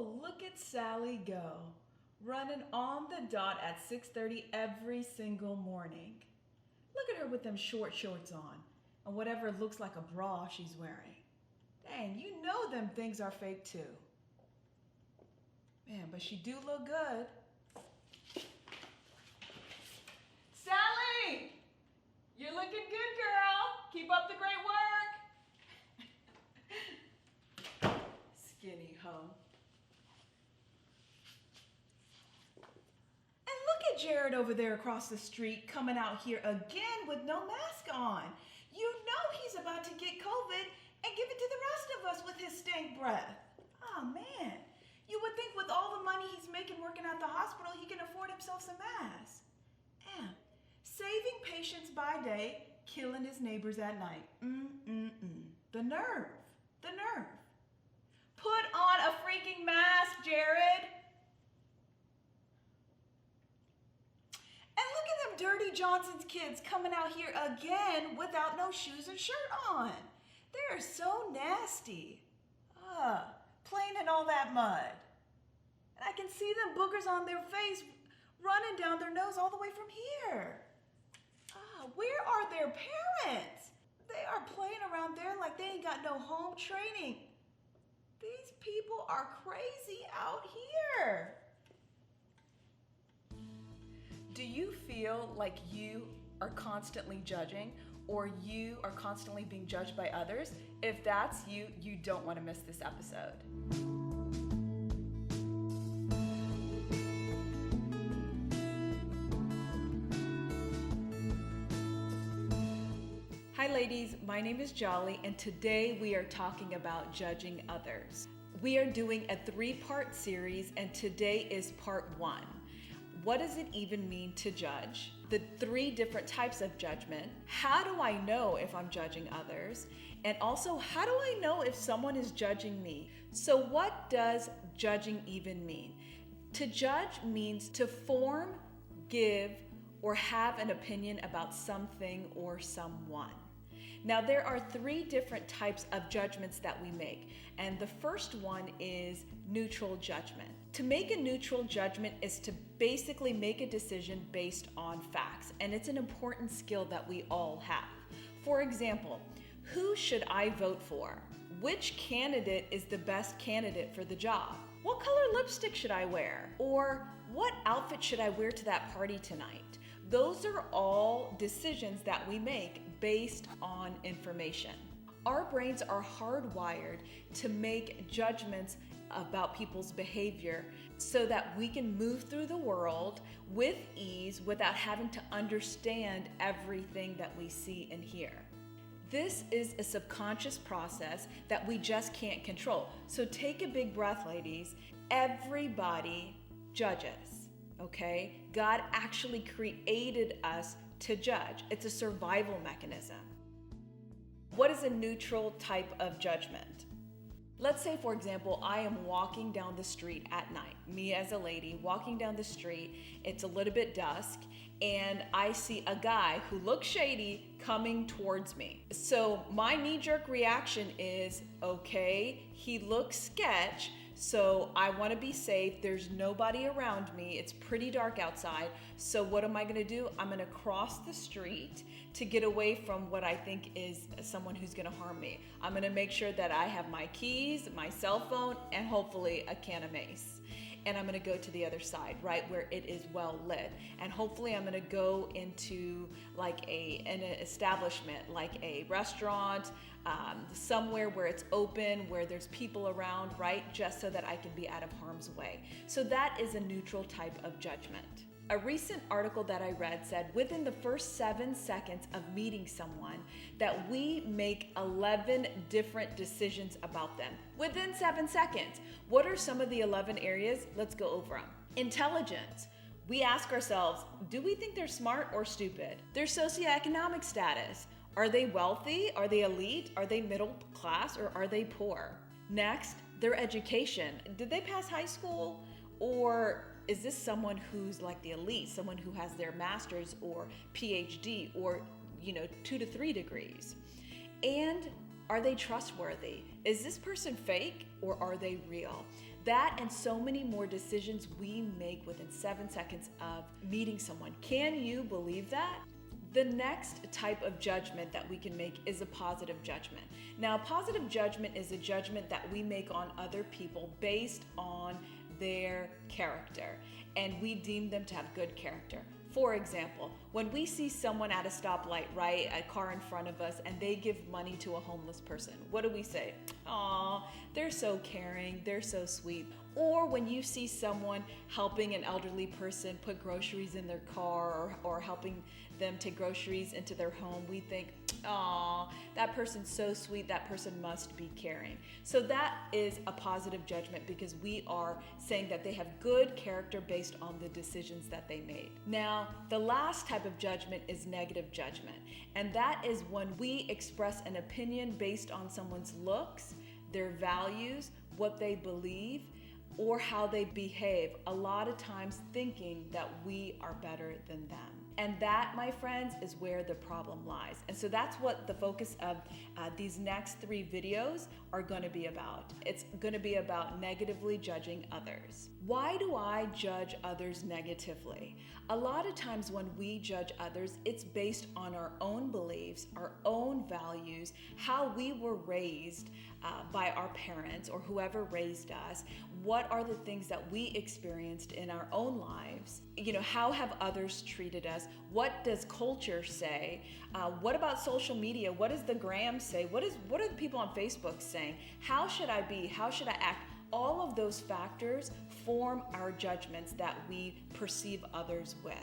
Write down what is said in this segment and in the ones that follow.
Oh, look at Sally go, running on the dot at 6:30 every single morning. Look at her with them short shorts on and whatever looks like a bra she's wearing. Dang, you know them things are fake too. Man, but she do look good. Sally! You're looking good, girl. Keep up the great work. Skinny hoe. And look at Jared over there across the street coming out here again with no mask on. You know he's about to get COVID and give it to the rest of us with his stink breath. Oh man, you would think with all the money he's making working at the hospital, he can afford himself some masks. Damn, saving patients by day, killing his neighbors at night. The nerve, the nerve. Put on a freaking mask, Jared. And look at them Dirty Johnson's kids coming out here again without no shoes and shirt on. They're so nasty. Playing in all that mud. And I can see them boogers on their face running down their nose all the way from here. Where are their parents? They are playing around there like they ain't got no home training. These people are crazy out here. Do you feel like you are constantly judging or you are constantly being judged by others? If that's you, you don't want to miss this episode. Hi ladies, my name is Jolly and today we are talking about judging others. We are doing a 3-part series and today is part 1. What does it even mean to judge? The 3 different types of judgment. How do I know if I'm judging others? And also, how do I know if someone is judging me? So what does judging even mean? To judge means to form, give, or have an opinion about something or someone. Now, there are 3 different types of judgments that we make, and the first one is neutral judgment. To make a neutral judgment is to basically make a decision based on facts, and it's an important skill that we all have. For example, who should I vote for? Which candidate is the best candidate for the job? What color lipstick should I wear? Or what outfit should I wear to that party tonight? Those are all decisions that we make based on information. Our brains are hardwired to make judgments about people's behavior so that we can move through the world with ease without having to understand everything that we see and hear. This is a subconscious process that we just can't control. So take a big breath, ladies. Everybody judges, okay? God actually created us to judge. It's a survival mechanism. What is a neutral type of judgment? Let's say, for example, I am walking down the street at night, me as a lady walking down the street, it's a little bit dusk, and I see a guy who looks shady coming towards me. So my knee-jerk reaction is, okay, he looks sketch, so I want to be safe. There's nobody around me. It's pretty dark outside. So what am I going to do? I'm going to cross the street to get away from what I think is someone who's going to harm me. I'm going to make sure that I have my keys, my cell phone, and hopefully a can of mace. And I'm going to go to the other side, right, where it is well lit. And hopefully I'm going to go into like an establishment, like a restaurant, somewhere where it's open, where there's people around, right, just so that I can be out of harm's way. So that is a neutral type of judgment. A recent article that I read said within the first 7 seconds of meeting someone that we make 11 different decisions about them. Within 7 seconds. What are some of the 11 areas? Let's go over them. Intelligence. We ask ourselves, do we think they're smart or stupid? Their socioeconomic status. Are they wealthy? Are they elite? Are they middle class or are they poor? Next, their education. Did they pass high school? Or is this someone who's like the elite, someone who has their master's or PhD or, 2 to 3 degrees? And are they trustworthy? Is this person fake or are they real? That and so many more decisions we make within 7 seconds of meeting someone. Can you believe that? The next type of judgment that we can make is a positive judgment. Now, positive judgment is a judgment that we make on other people based on their character, and we deem them to have good character. For example, when we see someone at a stoplight, right, a car in front of us, and they give money to a homeless person, what do we say? Aw, they're so caring, they're so sweet. Or when you see someone helping an elderly person put groceries in their car or helping them take groceries into their home, we think, aw, that person's so sweet, that person must be caring. So that is a positive judgment because we are saying that they have good character based on the decisions that they made. Now, the last type of judgment is negative judgment. And that is when we express an opinion based on someone's looks, their values, what they believe, or how they behave, a lot of times thinking that we are better than them. And that, my friends, is where the problem lies. And so that's what the focus of these next 3 videos are going to be about. It's going to be about negatively judging others. Why do I judge others negatively? A lot of times when we judge others, it's based on our own beliefs, our own values, how we were raised by our parents or whoever raised us. What are the things that we experienced in our own lives? You know, how have others treated us? What does culture say? What about social media? What does the gram say? What are the people on Facebook saying? How should I be? How should I act? All of those factors form our judgments that we perceive others with.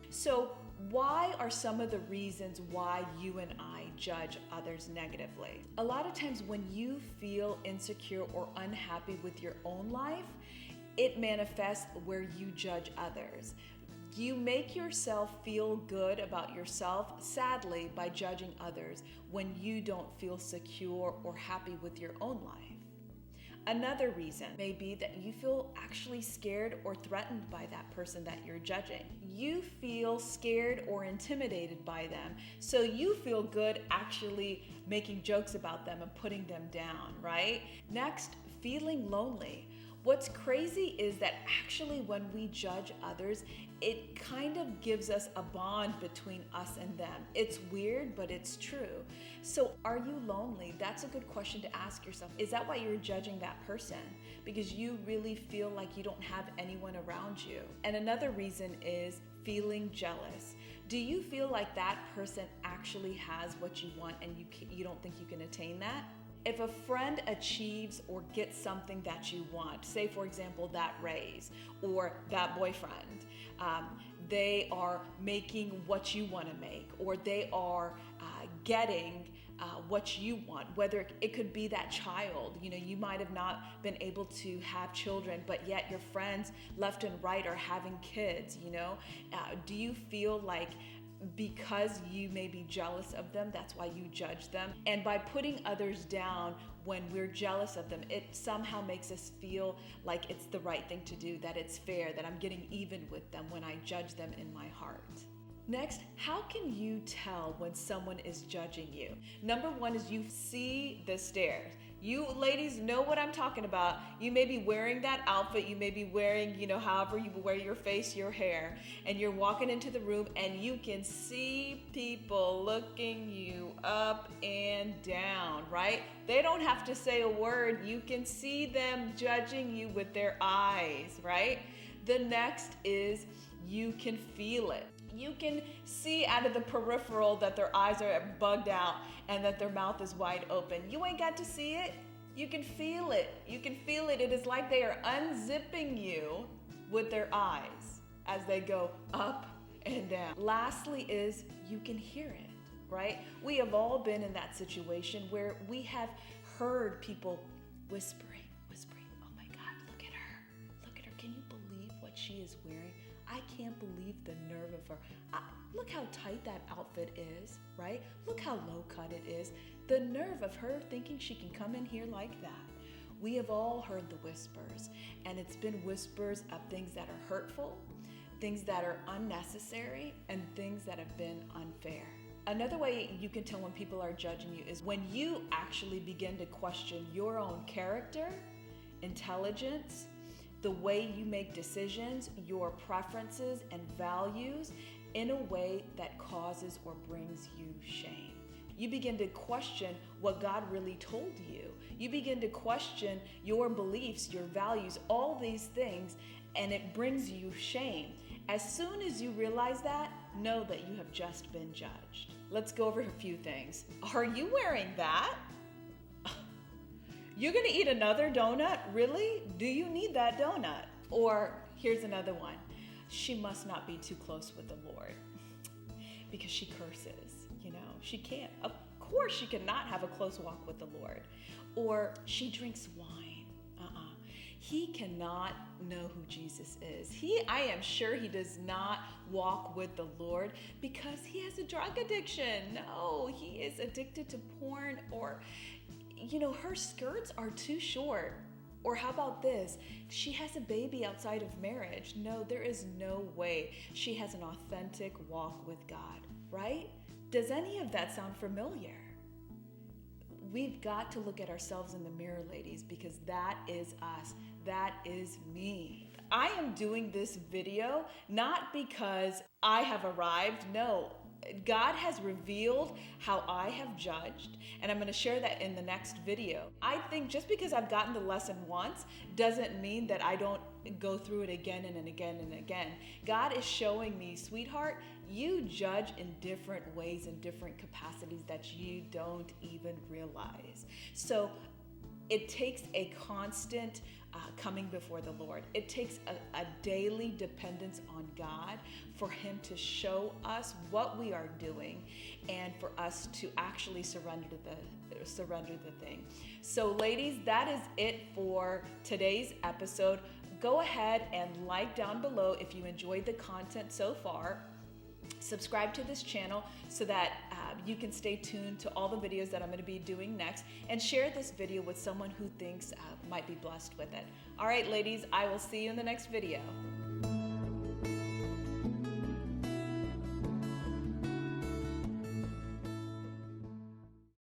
So why are some of the reasons why you and I judge others negatively? A lot of times when you feel insecure or unhappy with your own life, it manifests where you judge others. You make yourself feel good about yourself, sadly, by judging others when you don't feel secure or happy with your own life. Another reason may be that you feel actually scared or threatened by that person that you're judging. You feel scared or intimidated by them, so you feel good actually making jokes about them and putting them down, right? Next, feeling lonely. What's crazy is that actually when we judge others, it kind of gives us a bond between us and them. It's weird, but it's true. So are you lonely? That's a good question to ask yourself. Is that why you're judging that person? Because you really feel like you don't have anyone around you. And another reason is feeling jealous. Do you feel like that person actually has what you want and you don't think you can attain that? If a friend achieves or gets something that you want, say for example that raise or that boyfriend, they are making what you want to make, or they are getting what you want, whether it could be that child. You know, you might have not been able to have children, but yet your friends left and right are having kids, you know. Do you feel like because you may be jealous of them, that's why you judge them? And by putting others down when we're jealous of them, it somehow makes us feel like it's the right thing to do, that it's fair, that I'm getting even with them when I judge them in my heart. Next, how can you tell when someone is judging you? Number 1 is you see the stares. You ladies know what I'm talking about. You may be wearing that outfit, you may be wearing, you know, however you wear your face, your hair, and you're walking into the room and you can see people looking you up and down, right? They don't have to say a word. You can see them judging you with their eyes, right? The next is you can feel it. You can see out of the peripheral that their eyes are bugged out and that their mouth is wide open. You ain't got to see it. You can feel it. You can feel it. It is like they are unzipping you with their eyes as they go up and down. Lastly is you can hear it, right? We have all been in that situation where we have heard people whispering. Oh my God, look at her. Look at her. Can you believe what she is wearing? I can't believe the nerve of her. Look how tight that outfit is, right? Look how low cut it is. The nerve of her thinking she can come in here like that. We have all heard the whispers, and it's been whispers of things that are hurtful, things that are unnecessary, and things that have been unfair. Another way you can tell when people are judging you is when you actually begin to question your own character intelligence, the way you make decisions, your preferences and values in a way that causes or brings you shame. You begin to question what God really told you. You begin to question your beliefs, your values, all these things, and it brings you shame. As soon as you realize that, know that you have just been judged. Let's go over a few things. Are you wearing that? You're gonna eat another donut? Really? Do you need that donut? Or here's another one. She must not be too close with the Lord because she curses. She can't. Of course she cannot have a close walk with the Lord. Or she drinks wine. He cannot know who Jesus is. I am sure he does not walk with the Lord because he has a drug addiction. No, he is addicted to porn, or, her skirts are too short. Or how about this? She has a baby outside of marriage. No, there is no way she has an authentic walk with God, right? Does any of that sound familiar? We've got to look at ourselves in the mirror, ladies, because that is us. That is me. I am doing this video not because I have arrived. No, God has revealed how I have judged, and I'm going to share that in the next video. I think just because I've gotten the lesson once doesn't mean that I don't go through it again and again and again. God is showing me, sweetheart, you judge in different ways, in different capacities that you don't even realize. So it takes a constant coming before the Lord. It takes a daily dependence on God for him to show us what we are doing and for us to actually surrender the thing. So ladies, that is it for today's episode. Go ahead and like down below if you enjoyed the content so far. Subscribe to this channel so that you can stay tuned to all the videos that I'm going to be doing next, and share this video with someone who thinks might be blessed with it. All right, ladies, I will see you in the next video.